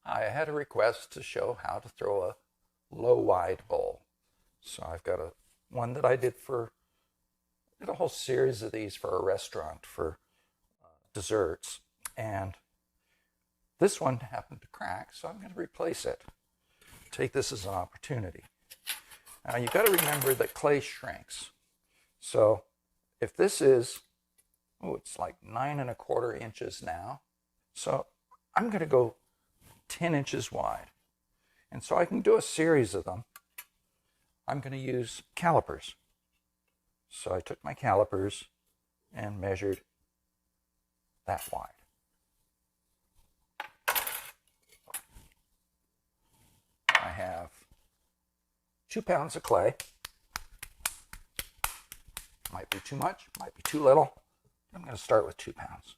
I had a request to show how to throw a low-wide bowl. So I've got one that I did a whole series of these for a restaurant for desserts. And this one happened to crack, so I'm going to replace it. Take this as an opportunity. Now you've got to remember that clay shrinks. So if this is, it's like 9¼ inches now. So I'm going to go 10 inches wide. And so I can do a series of them. I'm going to use calipers. So I took my calipers and measured that wide. I have 2 pounds of clay. Might be too much, might be too little. I'm going to start with 2 pounds.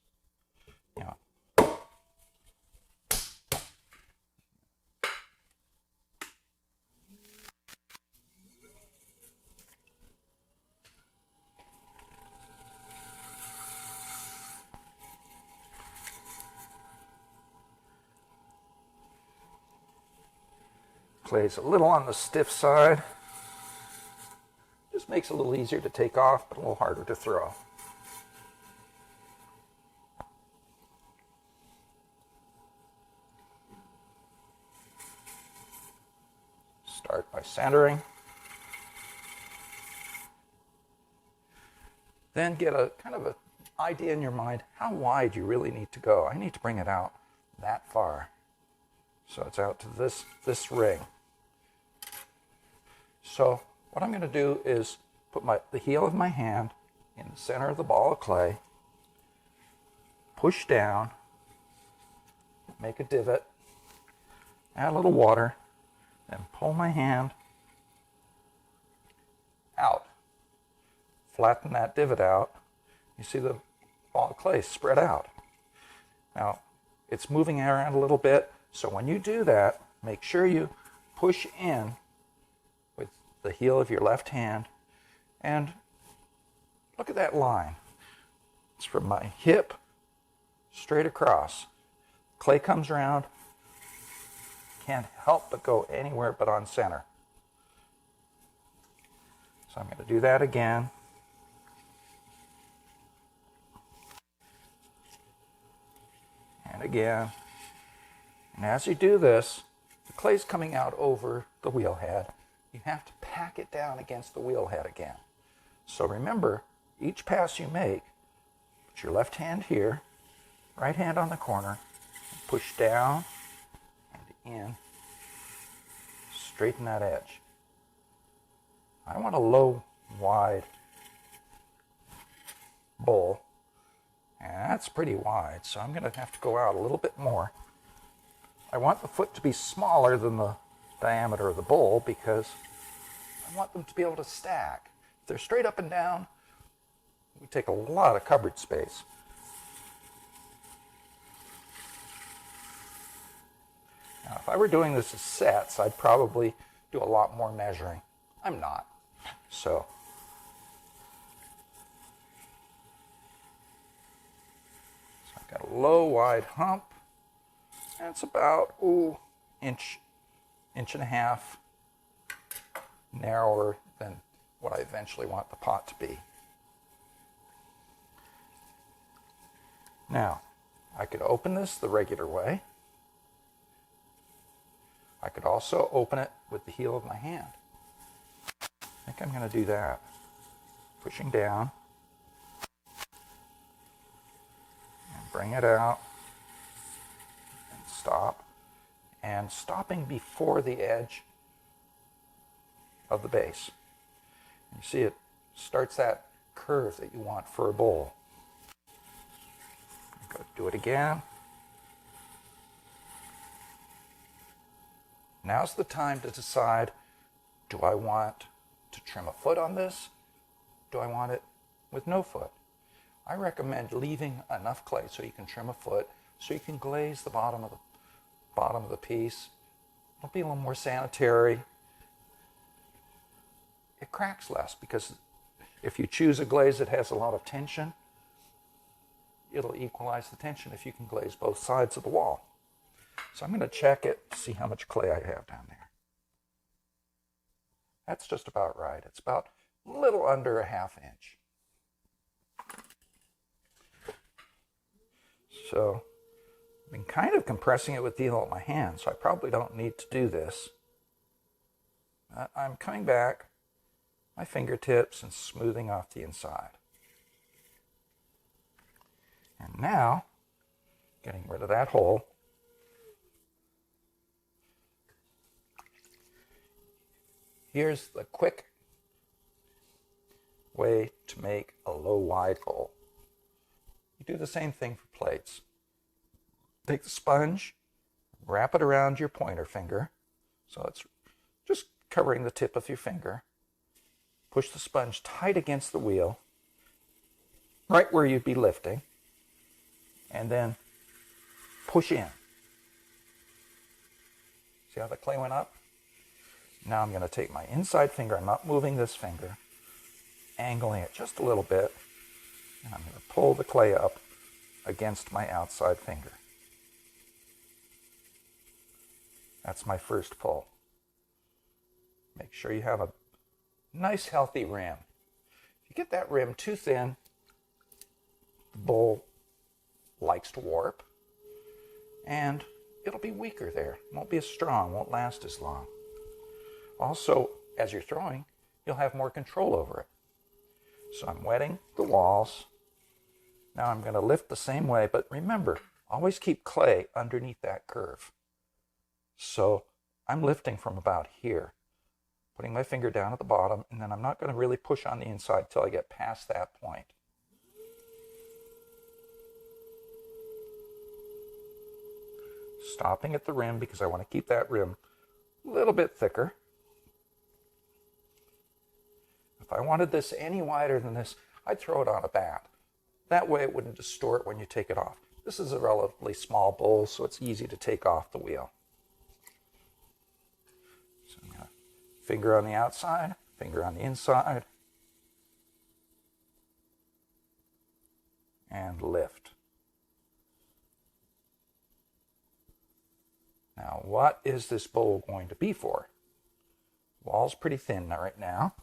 Clay's a little on the stiff side. Just makes it a little easier to take off, but a little harder to throw. Start by centering. Then get a kind of an idea in your mind how wide you really need to go. I need to bring it out that far. So it's out to this ring. So what I'm going to do is put the heel of my hand in the center of the ball of clay, push down, make a divot, add a little water, then pull my hand out. Flatten that divot out. You see the ball of clay spread out. Now, it's moving around a little bit, so when you do that, make sure you push in with the heel of your left hand, and look at that line. It's from my hip straight across. Clay comes around, can't help but go anywhere but on center. So I'm going to do that again. And again. And as you do this, the clay's coming out over the wheel head. You have to pack it down against the wheel head again. So remember, each pass you make, put your left hand here, right hand on the corner, push down and in, straighten that edge. I want a low, wide bowl, and that's pretty wide, so I'm going to have to go out a little bit more. I want the foot to be smaller than the diameter of the bowl because I want them to be able to stack. If they're straight up and down, we take a lot of cupboard space. Now, if I were doing this as sets, I'd probably do a lot more measuring. I'm not. So I've got a low, wide hump. And it's about, inch and a half narrower than what I eventually want the pot to be. Now, I could open this the regular way. I could also open it with the heel of my hand. I think I'm going to do that. Pushing down. And bring it out. Stop, and stopping before the edge of the base. You see it starts that curve that you want for a bowl. Go do it again. Now's the time to decide, do I want to trim a foot on this? Do I want it with no foot? I recommend leaving enough clay so you can trim a foot, so you can glaze the bottom of the piece. It'll be a little more sanitary. It cracks less because if you choose a glaze that has a lot of tension, it'll equalize the tension if you can glaze both sides of the wall. So I'm going to check it to see how much clay I have down there. That's just about right. It's about a little under a ½ inch. So I've been kind of compressing it with the heel of my hand, so I probably don't need to do this. I'm coming back my fingertips and smoothing off the inside. And now, getting rid of that hole. Here's the quick way to make a low wide bowl. You do the same thing for plates. Take the sponge, wrap it around your pointer finger, so it's just covering the tip of your finger. Push the sponge tight against the wheel, right where you'd be lifting, and then push in. See how the clay went up? Now I'm going to take my inside finger, I'm not moving this finger, angling it just a little bit, and I'm going to pull the clay up against my outside finger. That's my first pull. Make sure you have a nice healthy rim. If you get that rim too thin, the bowl likes to warp, and it'll be weaker there. It won't be as strong, won't last as long. Also, as you're throwing, you'll have more control over it. So I'm wetting the walls. Now I'm going to lift the same way, but remember, always keep clay underneath that curve. So I'm lifting from about here, putting my finger down at the bottom, and then I'm not going to really push on the inside till I get past that point. Stopping at the rim because I want to keep that rim a little bit thicker. If I wanted this any wider than this, I'd throw it on a bat. That way it wouldn't distort when you take it off. This is a relatively small bowl, so it's easy to take off the wheel. So I'm going to finger on the outside, finger on the inside, and lift. Now, what is this bowl going to be for? The wall's pretty thin right now.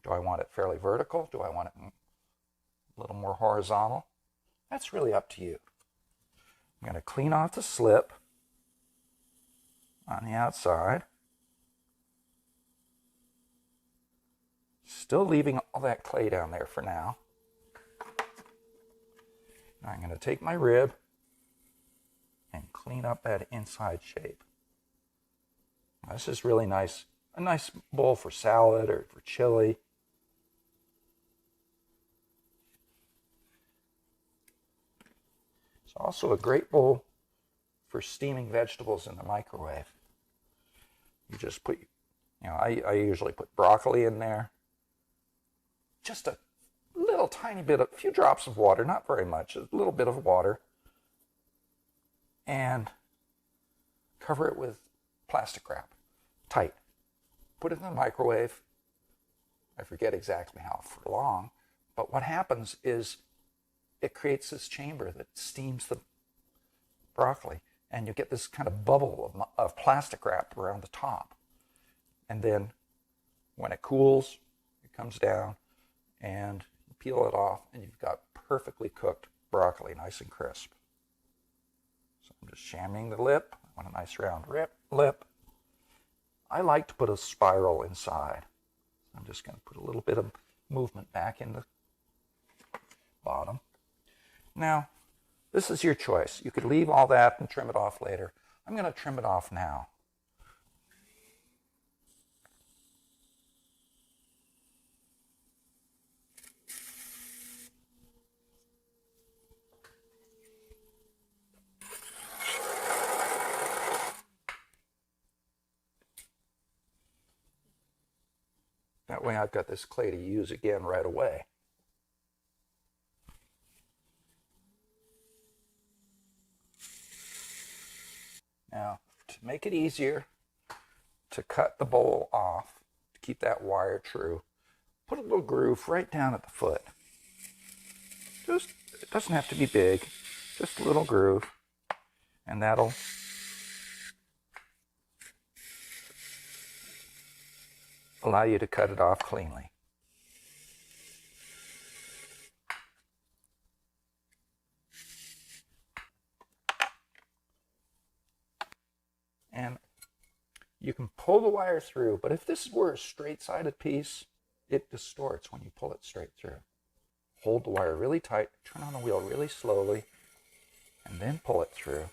Do I want it fairly vertical? Do I want it a little more horizontal? That's really up to you. I'm going to clean off the slip on the outside. Still leaving all that clay down there for now. Now I'm going to take my rib and clean up that inside shape. Now, this is really nice. A nice bowl for salad or for chili. It's also a great bowl for steaming vegetables in the microwave. You just put, I usually put broccoli in there. Just a little tiny bit, a few drops of water, not very much, a little bit of water. And cover it with plastic wrap, tight. Put it in the microwave. I forget exactly how long, but what happens is it creates this chamber that steams the broccoli, and you get this kind of bubble of plastic wrap around the top. And then when it cools, it comes down, and you peel it off, and you've got perfectly cooked broccoli, nice and crisp. So I'm just shamming the lip. I want a nice round lip. I like to put a spiral inside. I'm just going to put a little bit of movement back in the bottom. Now, this is your choice. You could leave all that and trim it off later. I'm going to trim it off now. That way I've got this clay to use again right away. Now, to make it easier to cut the bowl off, to keep that wire true, put a little groove right down at the foot. It doesn't have to be big, just a little groove. And that'll allow you to cut it off cleanly. And you can pull the wire through, but if this were a straight-sided piece, it distorts when you pull it straight through. Hold the wire really tight, turn on the wheel really slowly, and then pull it through.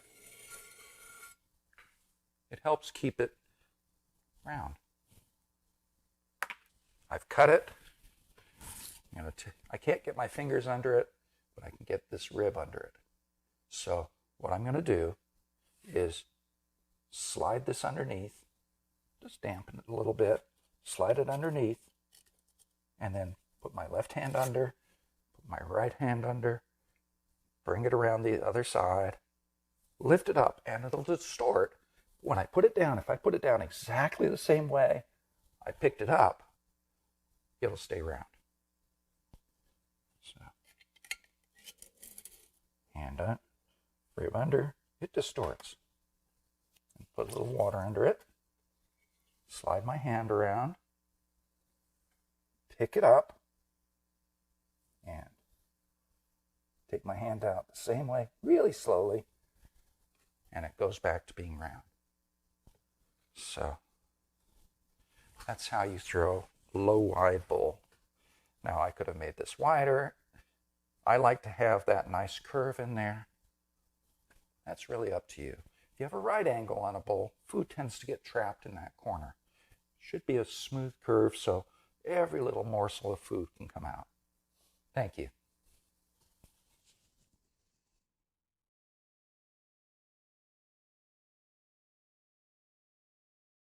It helps keep it round. I've cut it. I can't get my fingers under it, but I can get this rib under it. So what I'm going to do is slide this underneath, just dampen it a little bit, slide it underneath, and then put my left hand under, put my right hand under, bring it around the other side, lift it up, and it'll distort. When I put it down, if I put it down exactly the same way I picked it up, it'll stay round. So, hand on, rib under, it distorts. And put a little water under it, slide my hand around, pick it up, and take my hand out the same way, really slowly, and it goes back to being round. So that's how you throw low wide bowl. Now I could have made this wider. I like to have that nice curve in there. That's really up to you. If you have a right angle on a bowl, food tends to get trapped in that corner. It should be a smooth curve so every little morsel of food can come out. Thank you.